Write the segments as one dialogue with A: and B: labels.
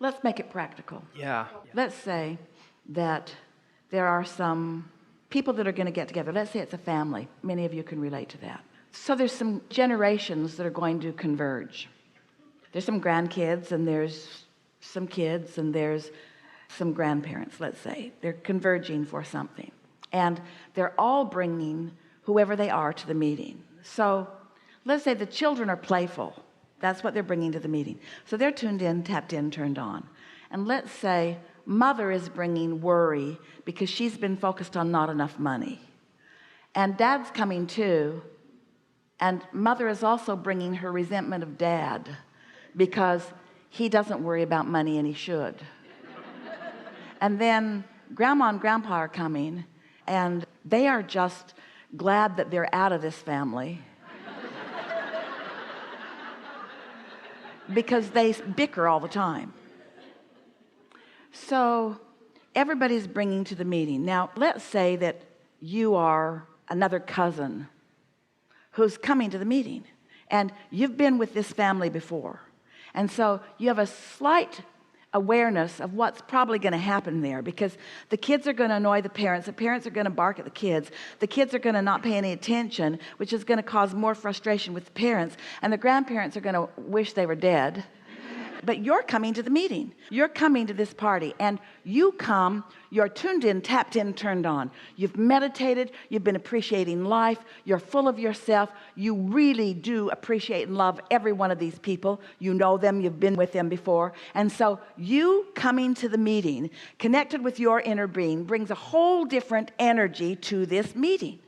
A: Let's make it practical.
B: Yeah.
A: Let's say that there are some people that are going to get together. Let's say it's a family. Many of you can relate to that. So there's some generations that are going to converge. There's some grandkids, and there's some kids, and there's some grandparents, let's say. They're converging for something. And they're all bringing whoever they are to the meeting. So let's say the children are playful. That's what they're bringing to the meeting. So they're tuned in, tapped in, turned on. And let's say mother is bringing worry because she's been focused on not enough money. And dad's coming too. And mother is also bringing her resentment of dad because he doesn't worry about money and he should. And then grandma and grandpa are coming, and they are just glad that they're out of this family because they bicker all the time. So everybody's bringing to the meeting. Now, let's say that you are another cousin who's coming to the meeting, and you've been with this family before. And so you have a slight awareness of what's probably going to happen there, because the kids are going to annoy the parents are going to bark at the kids are going to not pay any attention, which is going to cause more frustration with the parents, and the grandparents are going to wish they were dead. But you're coming to the meeting, you're coming to this party, and you come, you're tuned in, tapped in, turned on. You've meditated, you've been appreciating life, you're full of yourself, you really do appreciate and love every one of these people. You know them, you've been with them before. And so you coming to the meeting, connected with your inner being, brings a whole different energy to this meeting.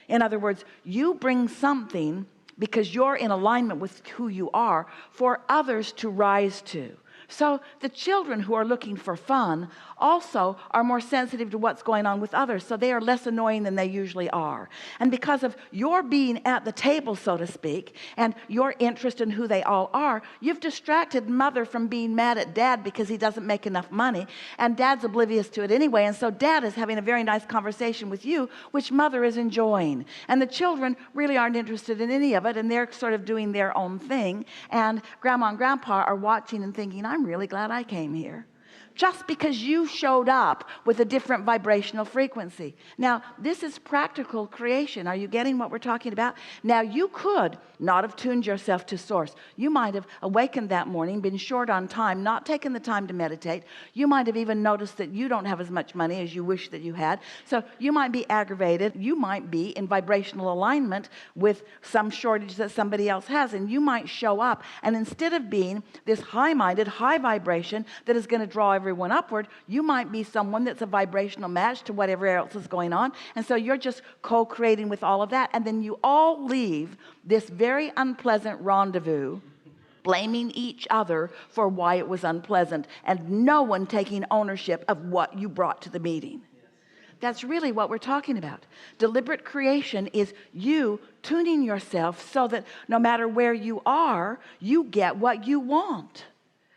A: In other words, you bring something because you're in alignment with who you are for others to rise to. So the children who are looking for fun also are more sensitive to what's going on with others, so they are less annoying than they usually are. And because of your being at the table, so to speak, and your interest in who they all are, you've distracted mother from being mad at dad because he doesn't make enough money, and dad's oblivious to it anyway, and so dad is having a very nice conversation with you, which mother is enjoying. And the children really aren't interested in any of it, and they're sort of doing their own thing, and grandma and grandpa are watching and thinking, I'm really glad I came here. Just because you showed up with a different vibrational frequency. Now, this is practical creation. Are you getting what we're talking about? Now, you could not have tuned yourself to source. You might have awakened that morning, been short on time, not taken the time to meditate. You might have even noticed that you don't have as much money as you wish that you had. So you might be aggravated. You might be in vibrational alignment with some shortage that somebody else has. And you might show up, and instead of being this high-minded, high vibration that is going to draw everyone upward, you might be someone that's a vibrational match to whatever else is going on. And so you're just co-creating with all of that. And then you all leave this very unpleasant rendezvous blaming each other for why it was unpleasant, and no one taking ownership of what you brought to the meeting. That's really what we're talking about. Deliberate creation is you tuning yourself so that no matter where you are, you get what you want.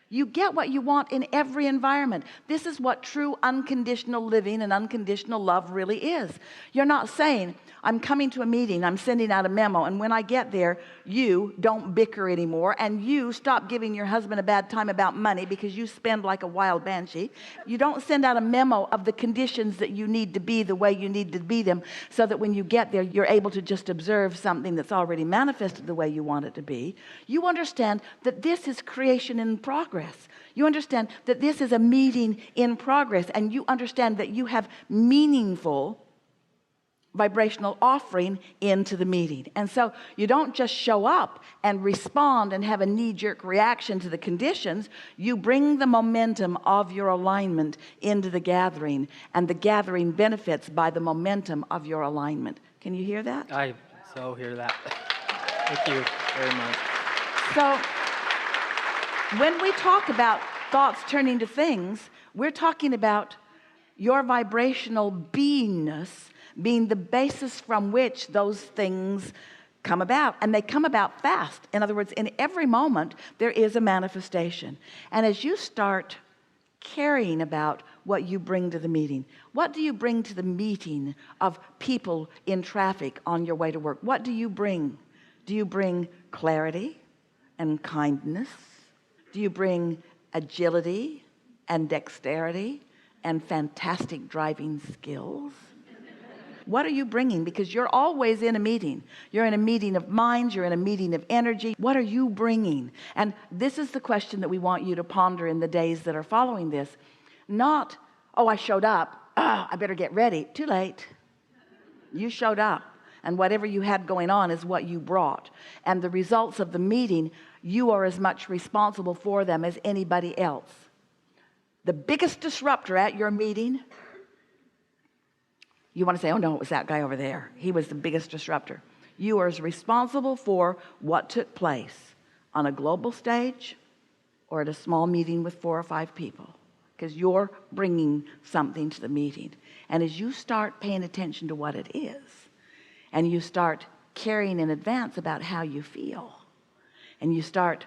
A: You get what you want in every environment. This is what true unconditional living and unconditional love really is. You're not saying, I'm coming to a meeting, I'm sending out a memo, and when I get there, you don't bicker anymore, and you stop giving your husband a bad time about money because you spend like a wild banshee. You don't send out a memo of the conditions that you need to be the way you need to be them, so that when you get there, you're able to just observe something that's already manifested the way you want it to be. You understand that this is creation in progress. You understand that this is a meeting in progress, and you understand that you have meaningful vibrational offering into the meeting. And so you don't just show up and respond and have a knee-jerk reaction to the conditions. You bring the momentum of your alignment into the gathering, and the gathering benefits by the momentum of your alignment. Can you hear that?
B: I so hear that. Thank you very much.
A: So when we talk about thoughts turning to things, we're talking about your vibrational beingness being the basis from which those things come about. And they come about fast. In other words, in every moment, there is a manifestation. And as you start caring about what you bring to the meeting, what do you bring to the meeting of people in traffic on your way to work? What do you bring? Do you bring clarity and kindness? Do you bring agility and dexterity and fantastic driving skills? What are you bringing? Because you're always in a meeting. You're in a meeting of minds. You're in a meeting of energy. What are you bringing? And this is the question that we want you to ponder in the days that are following this. Not, oh, I showed up. I better get ready. Too late. You showed up. And whatever you had going on is what you brought. And the results of the meeting, you are as much responsible for them as anybody else. The biggest disruptor at your meeting, you want to say, oh no, it was that guy over there. He was the biggest disruptor. You are as responsible for what took place on a global stage or at a small meeting with 4 or 5 people, because you're bringing something to the meeting. And as you start paying attention to what it is, and you start caring in advance about how you feel, and you start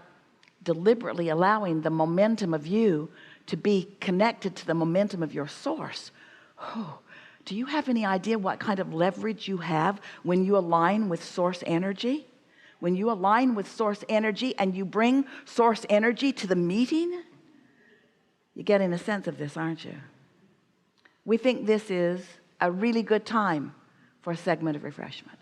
A: deliberately allowing the momentum of you to be connected to the momentum of your source. Oh, do you have any idea what kind of leverage you have when you align with source energy? When you align with source energy and you bring source energy to the meeting, you're getting a sense of this, aren't you? We think this is a really good time for a segment of refreshment.